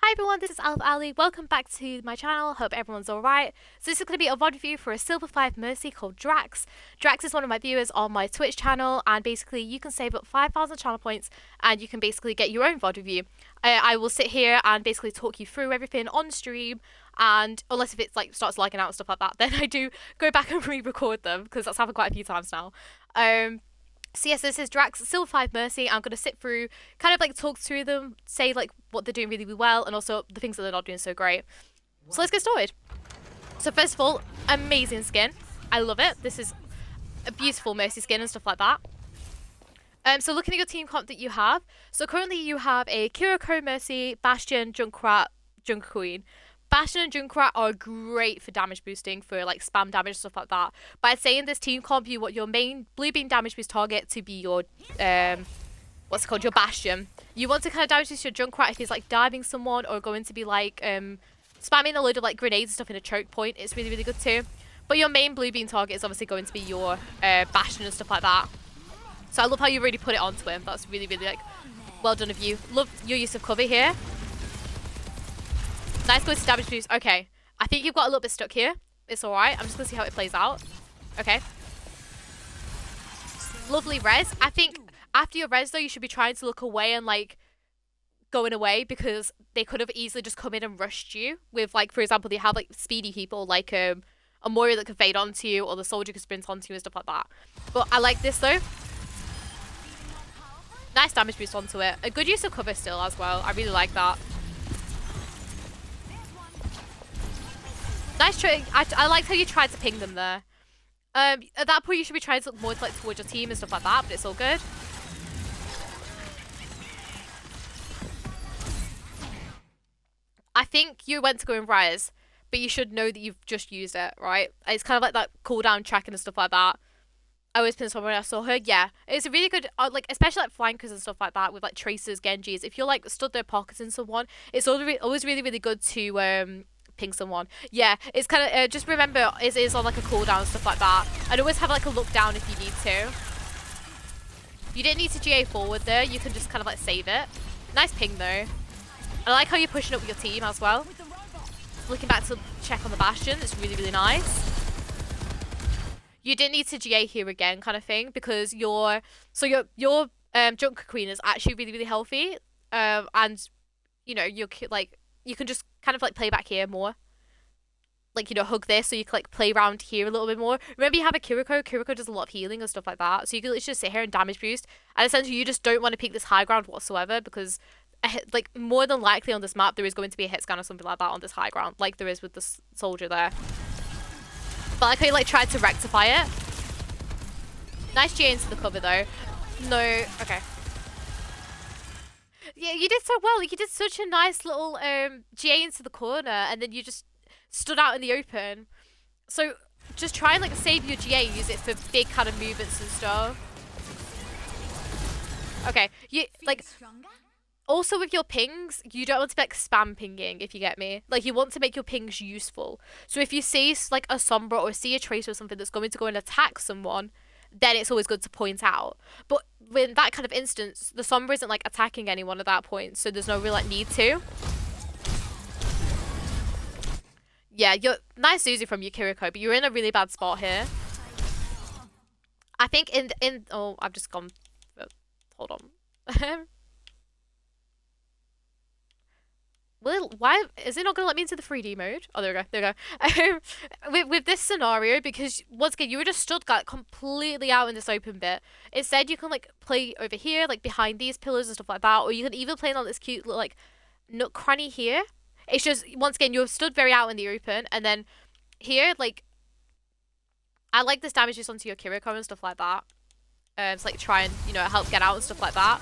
Hi everyone, this is AlphaAli. Welcome back to my channel. Hope everyone's alright. So this is going to be a VOD review for a Silver 5 Mercy called Draxx. Draxx is one of my viewers on my Twitch channel, and basically you can save up 5,000 channel points and you can basically get your own VOD review. I will sit here and basically talk you through everything on stream, and unless if it's like starts lagging out and stuff like that, then I do go back and re-record them because that's happened quite a few times now. So yes, this is Draxx, Silver 5 Mercy. I'm going to sit through, kind of like talk through them, say like what they're doing really, really well, and also the things that they're not doing so great. So let's get started. So first of all, amazing skin. I love it. This is a beautiful Mercy skin and stuff like that. So looking at your team comp that you have. So currently you have a Kiriko, Mercy, Bastion, Junkrat, Queen. Bastion and Junkrat are great for damage boosting, for like spam damage, stuff like that. But I'd say in this team comp, you want your main blue beam damage boost target to be your, what's it called, your Bastion. You want to kind of damage boost your Junkrat if he's like diving someone or going to be like spamming a load of like grenades and stuff in a choke point. It's really, really good too. But your main blue beam target is obviously going to be your Bastion and stuff like that. So I love how you really put it onto him. That's really, really like well done of you. Love your use of cover here. Nice going to damage boost. Okay. I think you've got a little bit stuck here. It's alright. I'm just going to see how it plays out. Okay. Lovely res. I think after your res, though, you should be trying to look away and, like, going away, because they could have easily just come in and rushed you with, like, for example, they have, like, speedy people, like, a Moira that can fade onto you, or the soldier can sprint onto you and stuff like that. But I like this, though. Nice damage boost onto it. A good use of cover still as well. I really like that. Nice trick. I liked how you tried to ping them there. At that point, you should be trying to look more like towards your team and stuff like that, but it's all good. I think you went to go and rise, but you should know that you've just used it, right? It's kind of like that cooldown tracking and stuff like that. I always pin someone when I saw her. Yeah, it's a really good, like, especially like flankers and stuff like that with like tracers, Genjis. If you're like stood there pocketing someone, it's always really, really good to ping someone. Yeah, it's kind of just remember it is on like a cooldown and stuff like that, and always have like a look down if you need to. You didn't need to GA forward there. You can just kind of like save it. Nice ping though. I like how you're pushing up with your team as well. Looking back to check on the Bastion, it's really, really nice. You didn't need to GA here again, kind of thing, because your Junkrat Queen is actually really, really healthy, and you know you can just kind of like play back here more, like, you know, hug this, so you can like play around here a little bit more. Remember, you have a Kiriko. Kiriko does a lot of healing and stuff like that, so you can literally just sit here and damage boost, and essentially you just don't want to pick this high ground whatsoever, because like more than likely on this map there is going to be a hit scan or something like that on this high ground, like there is with the soldier there. But like how you like tried to rectify it. Nice GA into the cover though. No, okay. Yeah, you did so well. You did such a nice little GA into the corner, and then you just stood out in the open. So just try and like save your GA, use it for big kind of movements and stuff. Okay, you like. Also with your pings, you don't want to be like spam pinging, if you get me. Like, you want to make your pings useful. So if you see like a Sombra or see a Tracer or something that's going to go and attack someone, then it's always good to point out. But in that kind of instance, the Sombra isn't like attacking anyone at that point, so there's no real like need to. Yeah, you're nice Susie from your Kiriko, but you're in a really bad spot here. I think in oh, I've just gone. Hold on. Well, why is it not going to let me into the 3D mode? Oh, there we go. There we go. With this scenario, because once again, you were just stood like completely out in this open bit. Instead, you can like play over here, like behind these pillars and stuff like that, or you can even play on this cute little like nook cranny here. It's just, once again, you're stood very out in the open, and then here, like, I like this damage just onto your Kiriko and stuff like that. It's like try and, you know, help get out and stuff like that.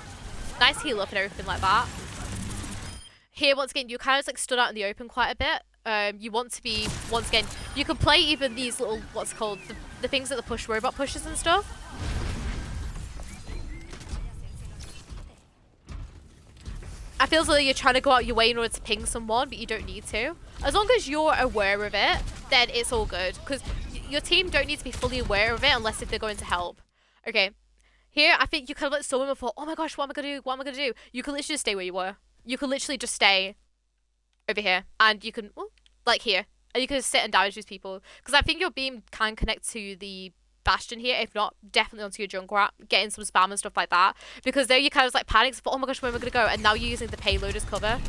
Nice heal up and everything like that. Here, once again, you kind of like stood out in the open quite a bit. You want to be, once again, you can play even these little, what's called, the things that the push robot pushes and stuff. I feel as though you're trying to go out your way in order to ping someone, but you don't need to. As long as you're aware of it, then it's all good, because your team don't need to be fully aware of it unless if they're going to help. Okay, here, I think you kind of like someone before, oh my gosh, what am I going to do? What am I going to do? You can literally just stay where you were. You can literally just stay over here, and you can, like here, and you can sit and damage these people. Because I think your beam can connect to the Bastion here. If not, definitely onto your Junkrat, getting some spam and stuff like that. Because there you kind of like panic, but oh my gosh, where am I gonna go? And now you're using the payload as cover.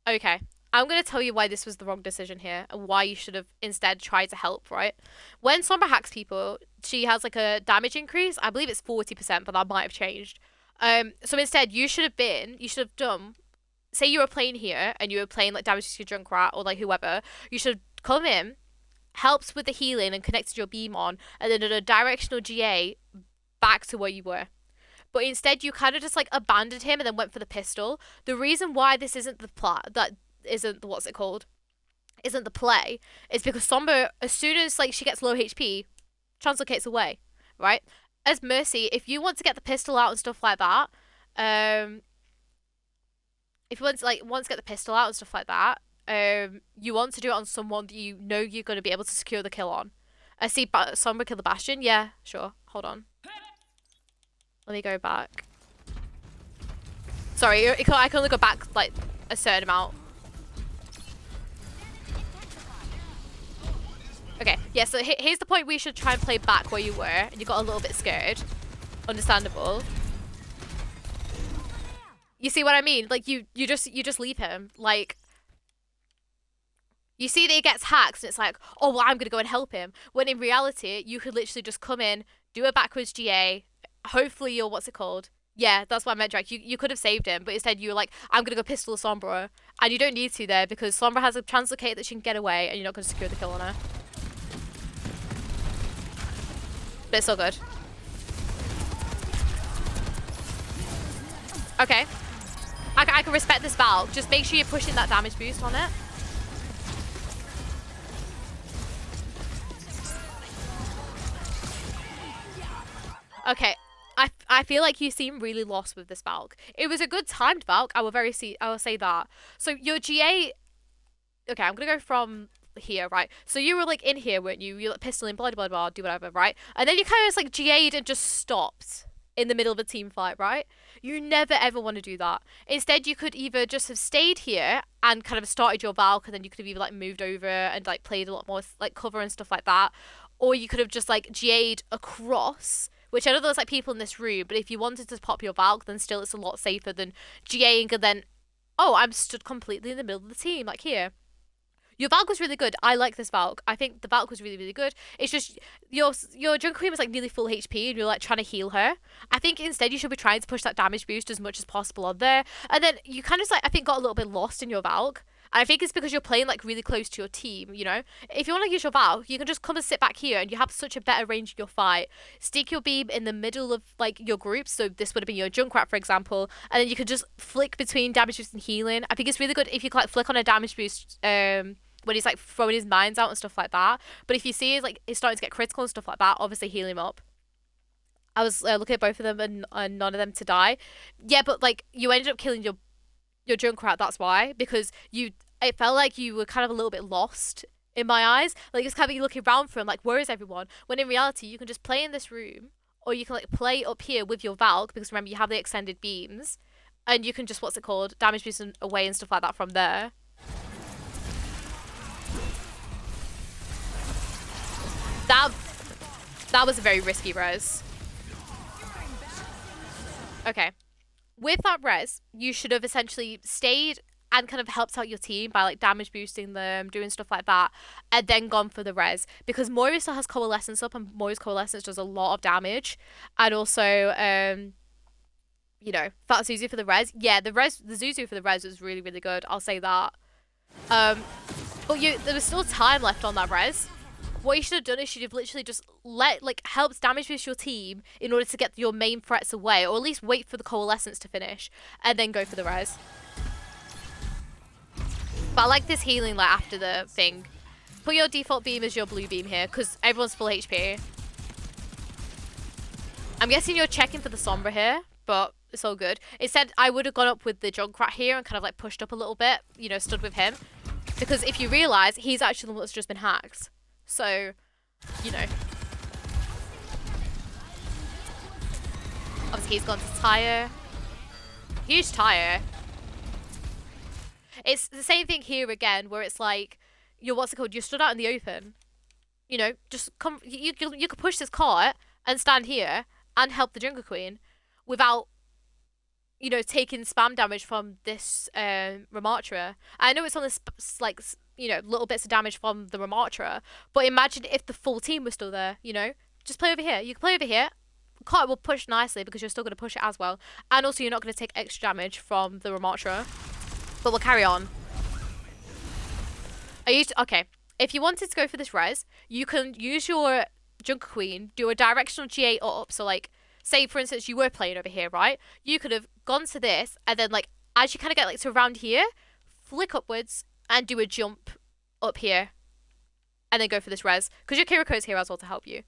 Okay, I'm going to tell you why this was the wrong decision here and why you should have instead tried to help, right? When Sombra hacks people, she has like a damage increase. I believe it's 40%, but that might have changed. So instead, you should have done, say you were playing here and you were playing like damage to your Junkrat or like whoever, you should have come in, helped with the healing and connected your beam on, and then did a directional GA back to where you were. But instead, you kind of just like abandoned him and then went for the pistol. The reason why this isn't the isn't the play, is because Sombra, as soon as like she gets low HP, translocates away, right? As Mercy, if you want to get the pistol out and stuff like that, if you want to get the pistol out and stuff like that, you want to do it on someone that you know you're going to be able to secure the kill on. I see Sombra kill the Bastion. Yeah, sure. Hold on. Let me go back. Sorry, I can only go back like a certain amount. Okay, yeah, so here's the point where you should try and play back where you were and you got a little bit scared. Understandable. You see what I mean? Like you just leave him. Like, you see that he gets hacked and it's like, oh well, I'm gonna go and help him. When in reality, you could literally just come in, do a backwards GA. Hopefully you're, what's it called? Yeah, that's what I meant, Draxx. You could have saved him, but instead you were like, I'm going to go pistol Sombra. And you don't need to there, because Sombra has a translocate that she can get away, and you're not going to secure the kill on her. But it's all good. Okay. I can respect this Valk. Just make sure you're pushing that damage boost on it. Okay. I feel like you seem really lost with this Valk. It was a good timed Valk. I will say that. So your GA. Okay, I'm gonna go from here, right? So you were like in here, weren't you? You like pistoling, blah blah blah, do whatever, right? And then you kind of just like GA'd and just stopped in the middle of a team fight, right? You never ever want to do that. Instead, you could either just have stayed here and kind of started your Valk, and then you could have either like moved over and like played a lot more like cover and stuff like that, or you could have just like GA'd across. Which I know there's like people in this room, but if you wanted to pop your Valk, then still it's a lot safer than GAing and then, oh, I'm stood completely in the middle of the team, like here. Your Valk was really good. I like this Valk. I think the Valk was really, really good. It's just your Junk Queen was like nearly full HP and you're like trying to heal her. I think instead you should be trying to push that damage boost as much as possible on there. And then you kind of like, I think, got a little bit lost in your Valk. And I think it's because you're playing like really close to your team, you know? If you want to use your Valk, you can just come and sit back here and you have such a better range in your fight. Stick your beam in the middle of like your group. So this would have been your Junkrat, for example. And then you could just flick between damage boost and healing. I think it's really good if you can like flick on a damage boost when he's like throwing his mines out and stuff like that. But if you see like he's starting to get critical and stuff like that, obviously heal him up. I was looking at both of them and none of them to die. Yeah, but like you ended up killing your Junkrat, that's why, because it felt like you were kind of a little bit lost in my eyes. Like it's kind of you looking around for him, like where is everyone? When in reality you can just play in this room, or you can like play up here with your Valk, because remember you have the extended beams, and you can just, what's it called, damage boost away and stuff like that from there. That was a very risky res. Okay. With that res, you should have essentially stayed and kind of helped out your team by like damage boosting them, doing stuff like that, and then gone for the res. Because Moira still has Coalescence up, and Moira's Coalescence does a lot of damage. And also, you know, Fat Zuzu for the res. Yeah, the Zuzu for the res was really, really good. I'll say that. But there was still time left on that res. What you should have done is you should have literally just helped damage boost your team in order to get your main threats away, or at least wait for the Coalescence to finish, and then go for the res. But I like this healing like after the thing. Put your default beam as your blue beam here, because everyone's full HP. I'm guessing you're checking for the Sombra here, but it's all good. It said I would have gone up with the Junkrat here and kind of like pushed up a little bit, you know, stood with him. Because if you realise, he's actually the one that's just been hacked. So, you know. Obviously, he's gone to tire. Huge tire. It's the same thing here again, where it's like, what's it called? You stood out in the open. You know, just come. You could push this cart and stand here and help the Jungle Queen without, you know, taking spam damage from this Ramatra. I know it's on this like, you know, little bits of damage from the Ramatra, but imagine if the full team was still there. You know, just play over here. You can play over here. Cart will push nicely because you're still going to push it as well, and also you're not going to take extra damage from the Ramatra. But we'll carry on. Okay. If you wanted to go for this res, you can use your Jungle Queen, do a directional GA up. So like, say for instance you were playing over here, right? You could have gone to this, and then like as you kind of get like to around here, flick upwards and do a jump up here, and then go for this res because your Kiriko's here as well to help you.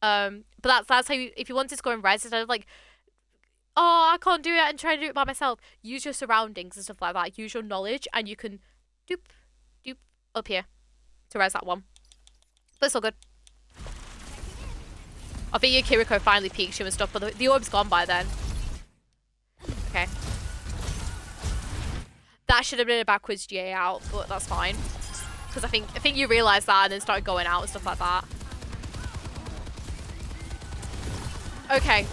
But that's how you, if you wanted to go and res instead of like, oh, I can't do it and try to do it by myself. Use your surroundings and stuff like that. Use your knowledge, and you can doop, doop up here to res that one. But it's all good. I think your Kiriko finally peeks you and stuff, but the orb's gone by then. Okay. That should have been a backwards GA out, but that's fine. Because I think you realised that and then started going out and stuff like that. Okay.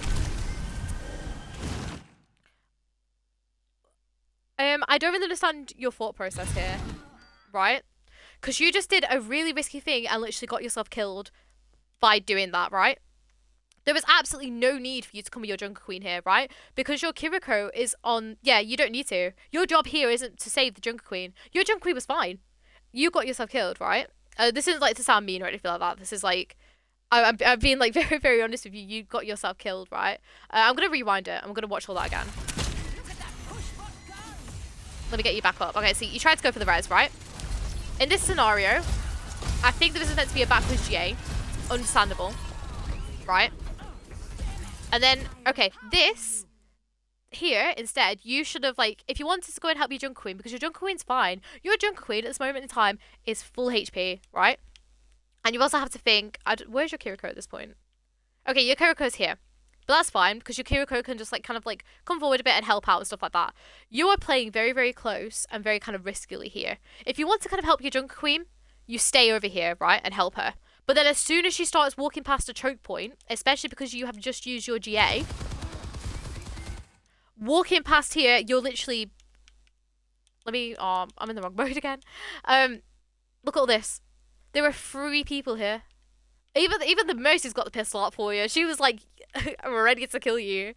I don't really understand your thought process here, right? Because you just did a really risky thing and literally got yourself killed by doing that, right? There was absolutely no need for you to come with your Jungle Queen here, right? Because your Kiriko is on... Yeah, you don't need to. Your job here isn't to save the Jungle Queen. Your Jungle Queen was fine. You got yourself killed, right? This isn't like to sound mean or anything like that. This is like... I'm being like very, very honest with you. You got yourself killed, right? I'm going to rewind it. I'm going to watch all that again. Let me get you back up. Okay, so you tried to go for the res, right? In this scenario, I think this is meant to be a backwards GA. Understandable. Right? And then, okay, this here, instead, you should have, like, if you wanted to go and help your Jungle Queen, because your Jungle Queen's fine, your Jungle Queen at this moment in time is full HP, right? And you also have to think, where's your Kiriko at this point? Okay, your Kiriko's here. But that's fine, because your Kiriko can just, like, kind of, like, come forward a bit and help out and stuff like that. You are playing very, very close and very kind of riskily here. If you want to kind of help your Jungle Queen, you stay over here, right, and help her. But then as soon as she starts walking past a choke point, especially because you have just used your GA, walking past here, you're literally... Let me... I'm in the wrong mode again. Look at all this. There are 3 people here. Even the Mercy's got the pistol out for you. She was like, I'm ready to kill you.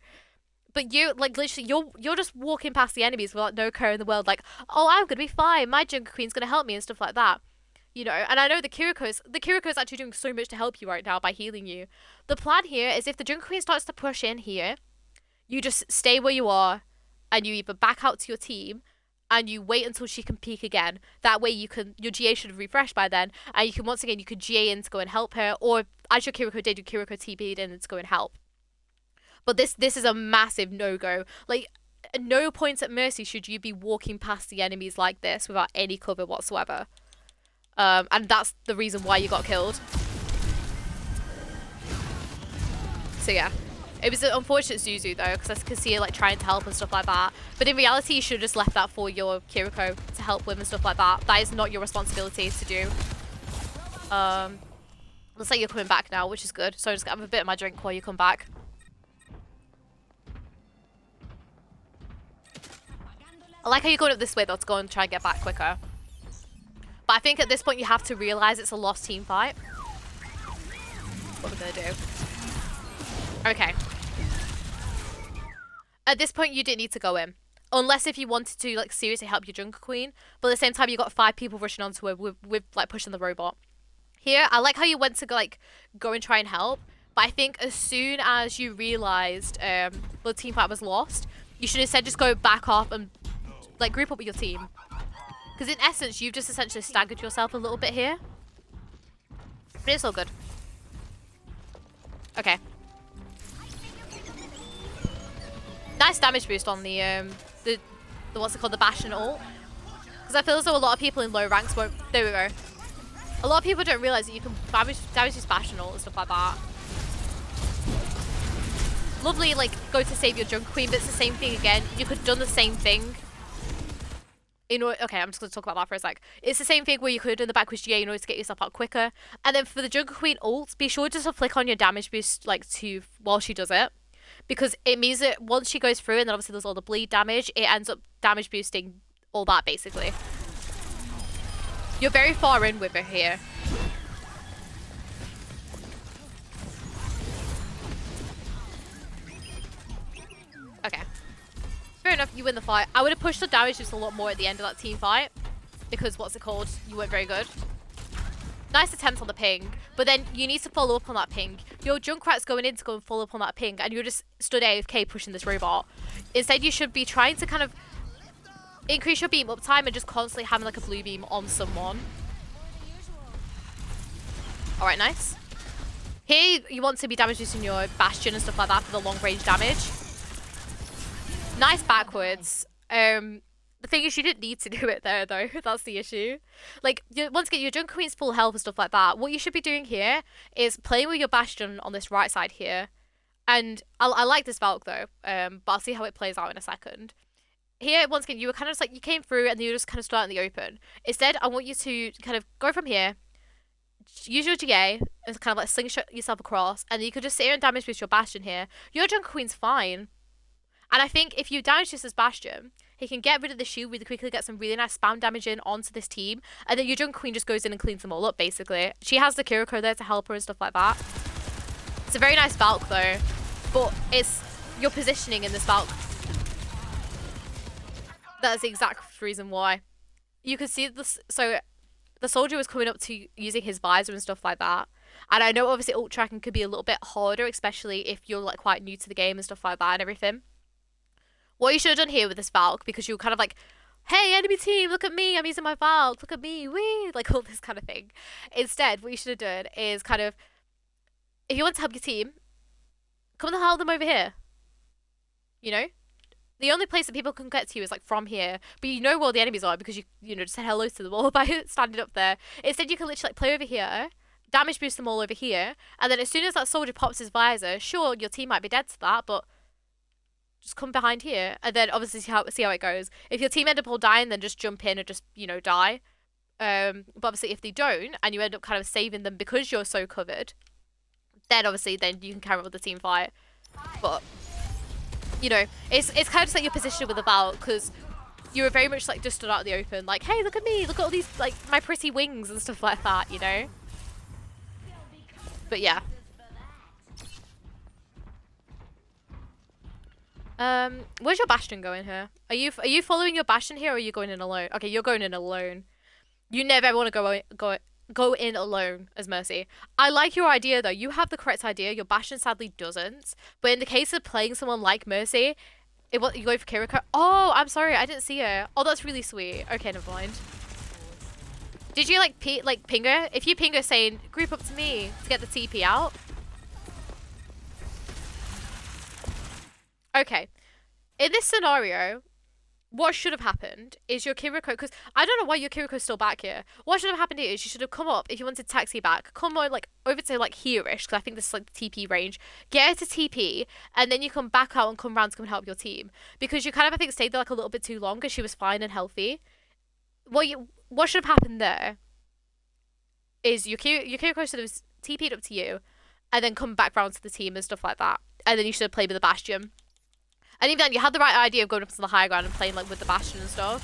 But you, like, literally, you're just walking past the enemies without no care in the world. Like, oh, I'm going to be fine. My Jungle Queen's going to help me and stuff like that. You know, and I know the Kiriko's actually doing so much to help you right now by healing you. The plan here is if the Jungle Queen starts to push in here, you just stay where you are and you either back out to your team and you wait until she can peek again. That way your GA should have refreshed by then, and you can once again, you could GA in to go and help her, or as your Kiriko did, your Kiriko TP'd in to go and help. But this is a massive no-go. Like, at no point at Mercy should you be walking past the enemies like this without any cover whatsoever. And that's the reason why you got killed. So yeah. It was an unfortunate Zuzu though, because I could see her like trying to help and stuff like that. But in reality, you should have just left that for your Kiriko to help with and stuff like that. That is not your responsibility to do. Looks like you're coming back now, which is good. So I'm just gonna have a bit of my drink while you come back. I like how you're going up this way though to go and try and get back quicker. But I think at this point you have to realise it's a lost team fight. What we're gonna do. Okay. At this point, you didn't need to go in. Unless if you wanted to, like, seriously help your Jungle Queen. But at the same time, you got 5 people rushing onto her with like, pushing the robot. Here, I like how you went to, like, go and try and help. But I think as soon as you realised the team fight was lost, you should instead just go back off and, like, group up with your team. Because in essence, you've just essentially staggered yourself a little bit here. But it's all good. Okay. Nice damage boost on the what's it called, the Bastion ult. Because I feel as though a lot of people in low ranks won't. There we go. A lot of people don't realise that you can damage this Bastion ult and stuff like that. lovely, like, go to save your Junk Queen, but it's the same thing again. You could have done the same thing. Okay, I'm just going to talk about that for a sec. It's the same thing where you could have done the backwards GA in order to get yourself out quicker. And then for the Junk Queen ult, be sure just to flick on your damage boost, like, while she does it. Because it means that once she goes through, and then obviously there's all the bleed damage, it ends up damage boosting all that, basically. You're very far in with her here. Okay. Fair enough, you win the fight. I would have pushed the damage just a lot more at the end of that team fight. Because, what's it called? You weren't very good. Nice attempt on the ping. But then you need to follow up on that ping. Your Junkrat's going in to go and follow up on that ping. And you're just stood AFK pushing this robot. Instead, you should be trying to kind of increase your beam up time and just constantly having like a blue beam on someone. Alright, nice. Here, you want to be damage boosting your Bastion and stuff like that for the long range damage. Nice backwards. The thing is, you didn't need to do it there, though. That's the issue. Like, once again, your Junk Queen's full health and stuff like that. What you should be doing here is playing with your Bastion on this right side here. And I like this Valk, though. But I'll see how it plays out in a second. Here, once again, you were kind of just like, you came through and you just kind of start in the open. Instead, I want you to kind of go from here. Use your GA and kind of like slingshot yourself across. And you could just sit here and damage boost your Bastion here. Your Junk Queen's fine. And I think if you damage this as Bastion, he can get rid of the shield really quickly, get some really nice spam damage in onto this team, and then your Junk Queen just goes in and cleans them all up, basically. She has the Kiriko there to help her and stuff like that. It's a very nice Valk, though, but it's your positioning in this Valk. That's the exact reason why. You can see this, so the soldier was coming up to using his visor and stuff like that. And I know obviously ult tracking could be a little bit harder, especially if you're like quite new to the game and stuff like that and everything. What you should have done here with this Valk, because you were kind of like, hey, enemy team, look at me, I'm using my Valk, look at me, wee, like all this kind of thing. Instead, what you should have done is kind of, if you want to help your team, come and help them over here. You know? The only place that people can get to you is like from here, but you know where the enemies are because you know, just said hello to them all by standing up there. Instead, you can literally like play over here, damage boost them all over here, and then as soon as that soldier pops his visor, sure, your team might be dead to that, but just come behind here, and then obviously see how it goes. If your team end up all dying, then just jump in and just, you know, die. But obviously if they don't, and you end up kind of saving them because you're so covered, then obviously then you can carry on with the team fight. But, you know, it's kind of just like your position with the Valk, because you were very much like just stood out in the open, like, hey, look at me, look at all these, like, my pretty wings and stuff like that, you know? But yeah. Where's your Bastion going here? Are you following your Bastion here, or are you going in alone? Okay, you're going in alone. You never ever want to go in alone as Mercy. I like your idea though. You have the correct idea. Your Bastion sadly doesn't. But in the case of playing someone like Mercy, you go for Kiriko. Oh, I'm sorry, I didn't see her. Oh, that's really sweet. Okay, never mind. Did you like ping her? If you ping her saying group up to me to get the TP out. Okay, in this scenario, what should have happened is your Kiriko, because I don't know why your Kiriko's still back here. What should have happened here is you should have come up, if you wanted to taxi back, come on, like, over to, like, here-ish, because I think this is, like, the TP range. Get her to TP, and then you come back out and come round to come and help your team. Because you kind of, I think, stayed there, like, a little bit too long, because she was fine and healthy. What should have happened there is your Kiriko should have TP'd up to you, and then come back round to the team and stuff like that. And then you should have played with the Bastion. And even then, you had the right idea of going up to the high ground and playing like with the Bastion and stuff.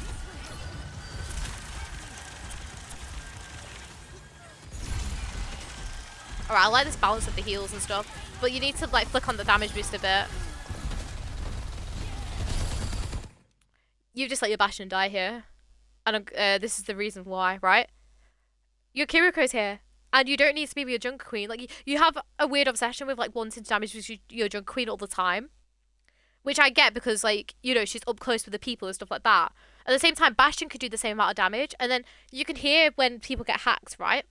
Alright, I like this balance of the heals and stuff, but you need to like flick on the damage boost a bit. You just let your Bastion die here. And this is the reason why, right? Your Kiriko's here. And you don't need to be with your Junk Queen. Like, you have a weird obsession with like wanting to damage your Junk Queen all the time. Which I get because, like, you know, she's up close with the people and stuff like that. At the same time, Bastion could do the same amount of damage. And then you can hear when people get hacked, right?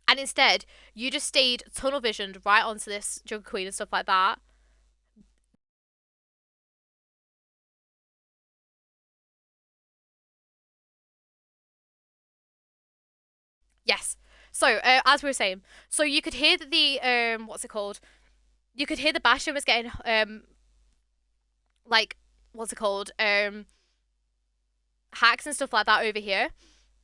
And instead, you just stayed tunnel visioned right onto this Junk Queen and stuff like that. Yes. So, as we were saying, so you could hear that the, what's it called? you could hear the Bastion was getting like, what's it called, hacks and stuff like that over here.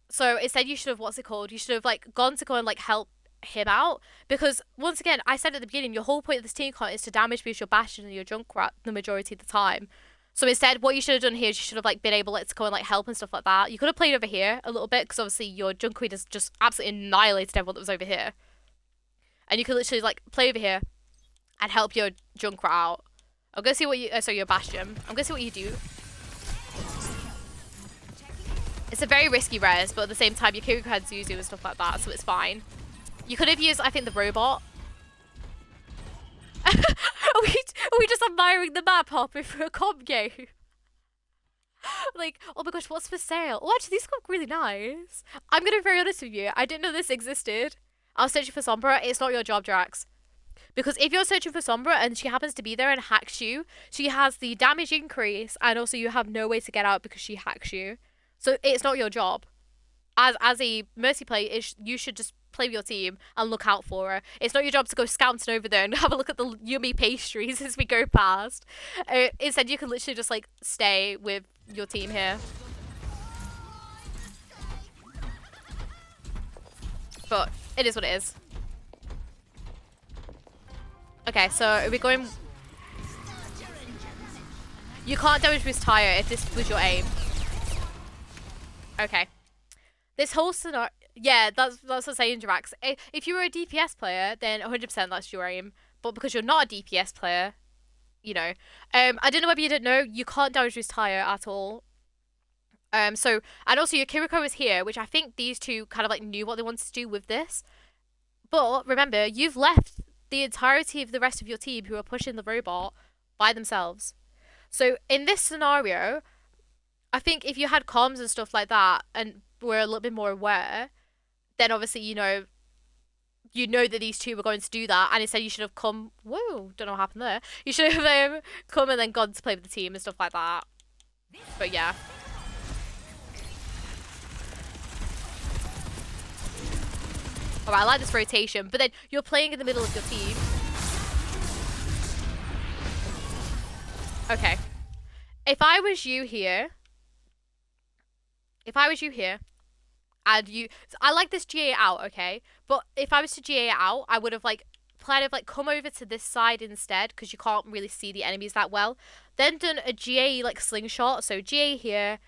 So instead you should have, what's it called, you should have like gone to go and like help him out, because once again, I said at the beginning, your whole point of this team count is to damage boost your Bastion and your Junkrat the majority of the time. So instead, what you should have done here is you should have like been able to go and like help and stuff like that. You could have played over here a little bit, because obviously your Junk Queen has just absolutely annihilated everyone that was over here. And you could literally like play over here and help your Junkrat out. I'm gonna see what you, sorry, your Bastion. I'm gonna see what you do. It's a very risky res, but at the same time, your Kiriko had Zuzu and stuff like that, so it's fine. You could have used, I think, the robot. are we just admiring the map halfway through a comp game? Like, oh my gosh, what's for sale? Oh, actually, these look really nice. I'm gonna be very honest with you. I didn't know this existed. I was searching for Sombra. It's not your job, Draxx. Because if you're searching for Sombra and she happens to be there and hacks you, she has the damage increase, and also you have no way to get out because she hacks you. So it's not your job. As a Mercy player, you should just play with your team and look out for her. It's not your job to go scouting over there and have a look at the yummy pastries as we go past. Instead, you can literally just like stay with your team here. But it is what it is. Okay, so are we going... You can't damage boost Tyre if this was your aim. Okay. This whole scenario... Yeah, that's what I'm saying, Draxx. If you were a DPS player, then 100% that's your aim. But because you're not a DPS player, you know. I don't know whether you didn't know, you can't damage boost Tyre at all. So, and also your Kiriko is here, which I think these two kind of like knew what they wanted to do with this. But remember, you've left the entirety of the rest of your team who are pushing the robot by themselves. So in this scenario, I think if you had comms and stuff like that and were a little bit more aware, then obviously, you know that these two were going to do that, and instead you should have come... Whoa, don't know what happened there. You should have come and then gone to play with the team and stuff like that. But yeah. Alright, I like this rotation, but then you're playing in the middle of your team. Okay. If I was you here, and you... I like this GA out, okay? But if I was to GA out, I would have, like, kind of, like, come over to this side instead, because you can't really see the enemies that well. Then done a GA, like, slingshot. So GA here,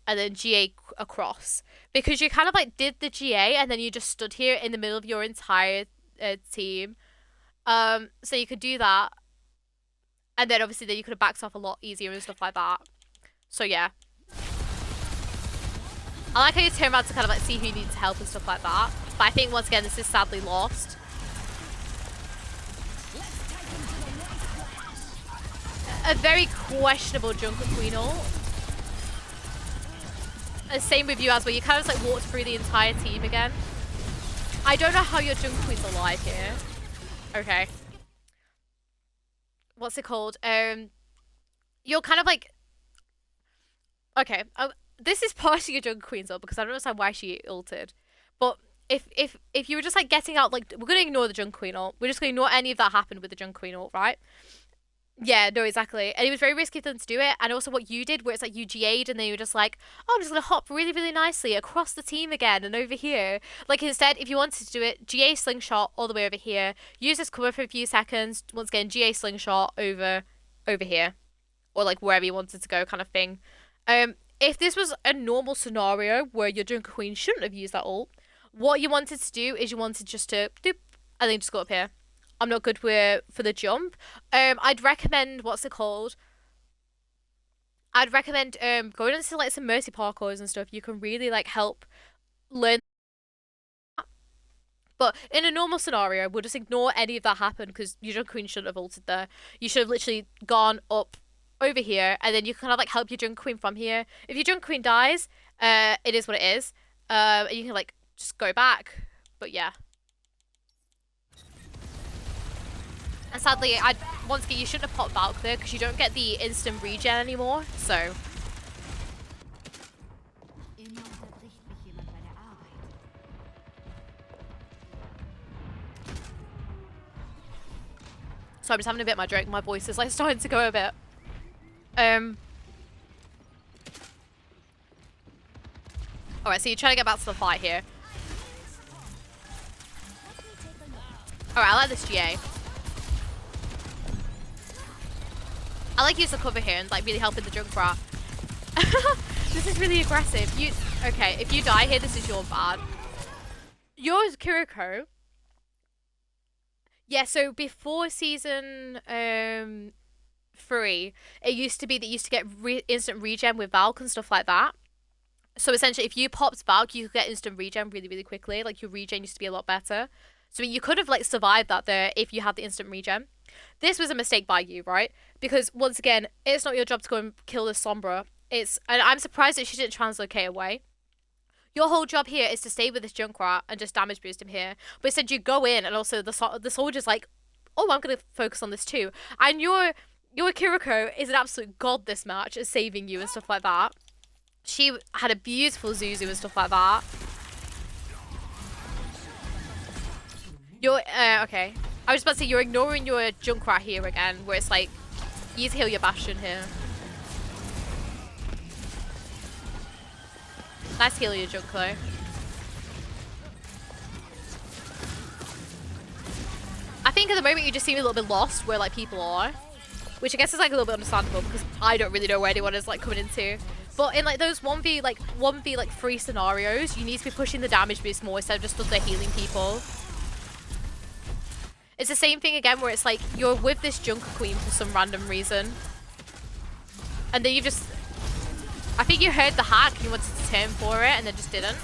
and then GA across. Because you kind of, like, did the GA, and then you just stood here in the middle of your entire team. So you could do that. And then, obviously, then you could have backed off a lot easier and stuff like that. So, yeah. I like how you turn around to kind of like see who needs help and stuff like that. But I think once again this is sadly lost. A very questionable Junkrat Queen ult. And same with you as well. You kind of just like walked through the entire team again. I don't know how your Junkrat Queen's alive here. Okay. What's it called? You're kind of like... Okay. This is partially your Junkrat Queen's ult because I don't understand why she ulted. But if you were just like getting out, like, we're going to ignore the Junkrat Queen ult. We're just going to ignore any of that happened with the Junkrat Queen ult, right? Yeah, no, exactly. And it was very risky for them to do it. And also what you did, where it's like you GA'd and then you were just like, oh, I'm just going to hop really, really nicely across the team again and over here. Like, instead, if you wanted to do it, GA slingshot all the way over here. Use this cover for a few seconds. Once again, GA slingshot over here. Or, like, wherever you wanted to go kind of thing. If this was a normal scenario where your Junkrat Queen shouldn't have used that ult, what you wanted to do is you wanted just to doop, and then just go up here. I'm not good for the jump. I'd recommend, what's it called? I'd recommend going into like some Mercy parkours and stuff. You can really like help learn. But in a normal scenario, we'll just ignore any of that happened because your Junkrat Queen shouldn't have ulted there. You should have literally gone up over here, and then you can kind of like help your Junkrat Queen from here. If your Junkrat Queen dies, it is what it is. And you can like just go back. But yeah. And sadly, once again, you shouldn't have popped Valk there because you don't get the instant regen anymore. So So I'm just having a bit of my drink. My voice is like starting to go a bit. Alright, so you're trying to get back to the fight here. Alright, I like this GA. I like using the cover here and like really helping the Junkrat. This is really aggressive. Okay, if you die here, this is your bad. Yours, Kiriko. Yeah, so before season 3, it used to be that you used to get instant regen with Valk and stuff like that. So essentially, if you popped Valk, you could get instant regen really, really quickly. Like, your regen used to be a lot better. So you could have, like, survived that there if you had the instant regen. This was a mistake by you, right? Because, once again, it's not your job to go and kill this Sombra. And I'm surprised that she didn't translocate away. Your whole job here is to stay with this Junkrat and just damage boost him here. But instead, you go in, and also the soldier's like, oh, I'm going to focus on this too. And your Kiriko is an absolute god this match at saving you and stuff like that. She had a beautiful Zuzu and stuff like that. Okay. I was about to say, you're ignoring your Junkrat here again, where it's like, you need to heal your Bastion here. Nice heal your Junk though. I think at the moment you just seem a little bit lost where like people are. Which I guess is like a little bit understandable because I don't really know where anyone is like coming into. But in like those 1v 3 scenarios, you need to be pushing the damage boost more instead of just the healing people. It's the same thing again where it's like you're with this Junk Queen for some random reason. And then you just... I think you heard the hack and you wanted to turn for it and then just didn't.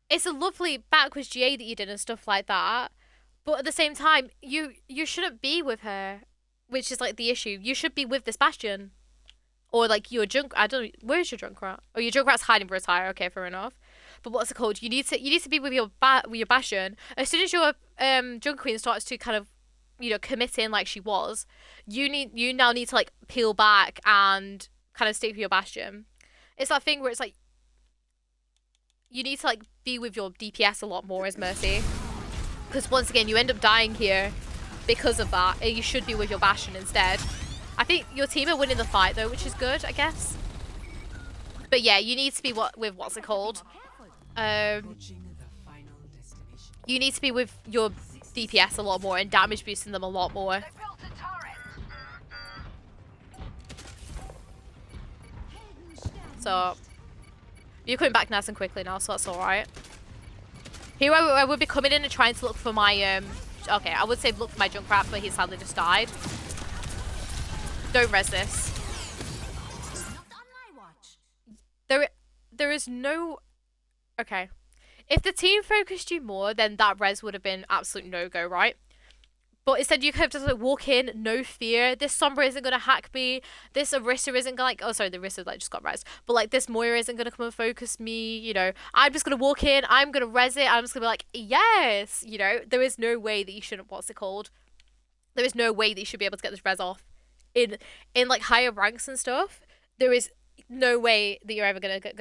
It's a lovely backwards GA that you did and stuff like that. But at the same time, you shouldn't be with her, which is like the issue. You should be with this Bastion. Or like your I don't know, where's your Junkrat? Oh, your Junkrat's hiding for a tire. Okay, fair enough. But what's it called? You need to be with your Bastion. As soon as your Junk Queen starts to kind of, you know, commit in like she was, you now need to like peel back and kind of stick with your Bastion. It's that thing where it's like you need to like be with your DPS a lot more as Mercy. Because once again, you end up dying here because of that. And you should be with your Bastion instead. I think your team are winning the fight though, which is good, I guess. But yeah, you need to be with what's it called? You need to be with your DPS a lot more and damage boosting them a lot more. So you're coming back nice and quickly now, so that's alright. Here I would be coming in and trying to look for my okay, I would say look for my Junkrat, but he sadly just died. Don't res this. There is no... Okay. If the team focused you more, then that res would have been absolute no-go, right? But instead you could have just like walk in, no fear. This Sombra isn't going to hack me. This Orisa isn't going to like... Oh, sorry, the Orisa like just got res. But like this Moira isn't going to come and focus me, you know. I'm just going to walk in, I'm going to res it. I'm just going to be like, yes! You know, there is no way that you shouldn't... What's it called? There is no way that you should be able to get this res off. In like higher ranks and stuff, there is no way that you're ever gonna get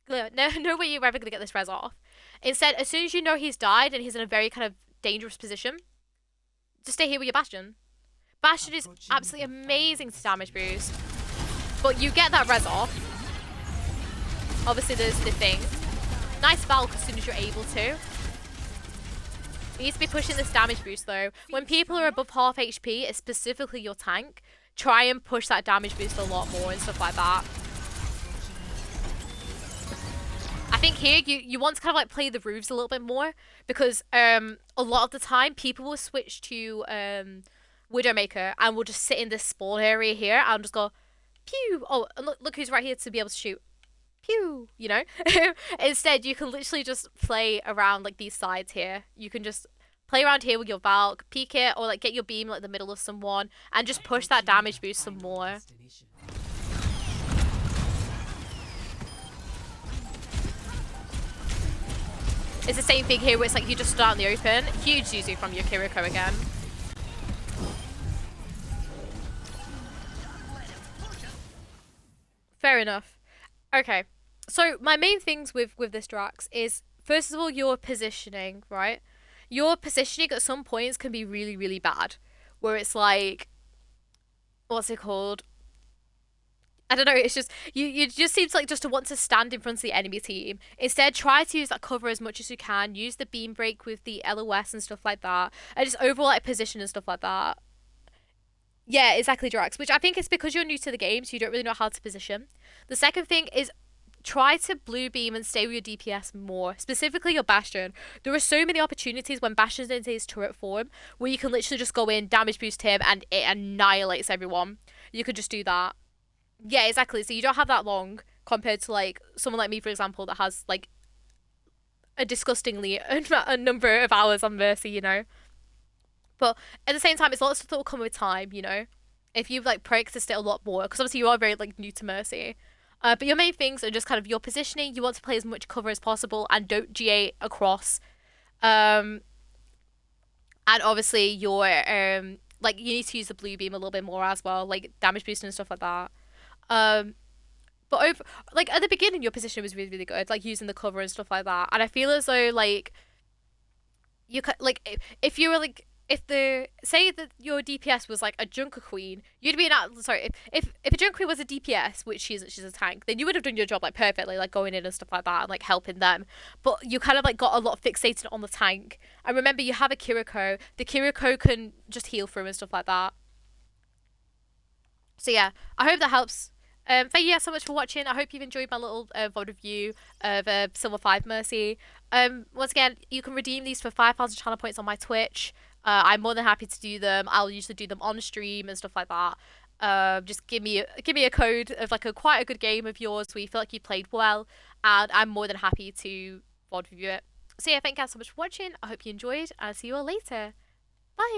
no way you're ever gonna get this res off. Instead, as soon as you know he's died and he's in a very kind of dangerous position, just stay here with your Bastion. Bastion is absolutely amazing to damage boost, but you get that res off. Obviously, there's the thing. Nice Valk as soon as you're able to. You need to be pushing this damage boost though. When people are above half HP, it's specifically your tank. Try and push that damage boost a lot more and stuff like that. I think here you want to kind of like play the roofs a little bit more because a lot of the time people will switch to Widowmaker and will just sit in this spawn area here and just go pew. Oh, and look who's right here to be able to shoot. Pew, you know. Instead, you can literally just play around like these sides here. You can just play around here with your Valk, peek it, or like get your beam like the middle of someone and just push that damage boost some more. It's the same thing here where it's like you just start in the open. Huge Zuzu from your Kiriko again. Fair enough. Okay. So my main things with this Draxx is, first of all, your positioning, right? your positioning at some points can be really, really bad. Where it's like, what's it called? I don't know, it's just you just seems like just to want to stand in front of the enemy team. Instead, try to use that cover as much as you can. Use the beam break with the LOS and stuff like that. And just overall like position and stuff like that. Yeah, exactly, Draxx. Which I think is because you're new to the game, so you don't really know how to position. The second thing is try to blue beam and stay with your DPS more, specifically your Bastion. There are so many opportunities when Bastion's in his turret form where you can literally just go in, damage boost him, and it annihilates everyone. You could just do that. Yeah, exactly. So you don't have that long compared to like someone like me, for example, that has like a disgustingly a number of hours on Mercy, you know. But at the same time, it's lots of stuff that will come with time, you know. If you've like practiced it a lot more, because obviously you are very like new to Mercy. But your main things are just kind of your positioning. You want to play as much cover as possible and don't GA across. And obviously your like you need to use the blue beam a little bit more as well, like damage boost and stuff like that. Um, but over like at the beginning, your position was really really good, like using the cover and stuff like that. And I feel as though like you could like if you were like if the say that your DPS was like a Junker Queen, you'd be sorry if a Junker Queen was a DPS, which she's a tank, then you would have done your job like perfectly, like going in and stuff like that and like helping them. But you kind of like got a lot fixated on the tank. And remember, you have a Kiriko. The Kiriko can just heal through and stuff like that. So yeah, I hope that helps. Thank you guys so much for watching. I hope you've enjoyed my little VOD review of Silver 5 Mercy. Once again, you can redeem these for 5,000 channel points on my Twitch. I'm more than happy to do them. I'll usually do them on stream and stuff like that. Just give me a code of like quite a good game of yours where you feel like you played well, and I'm more than happy to VOD review it. So yeah, thank you guys so much for watching. I hope you enjoyed, and I'll see you all later. Bye!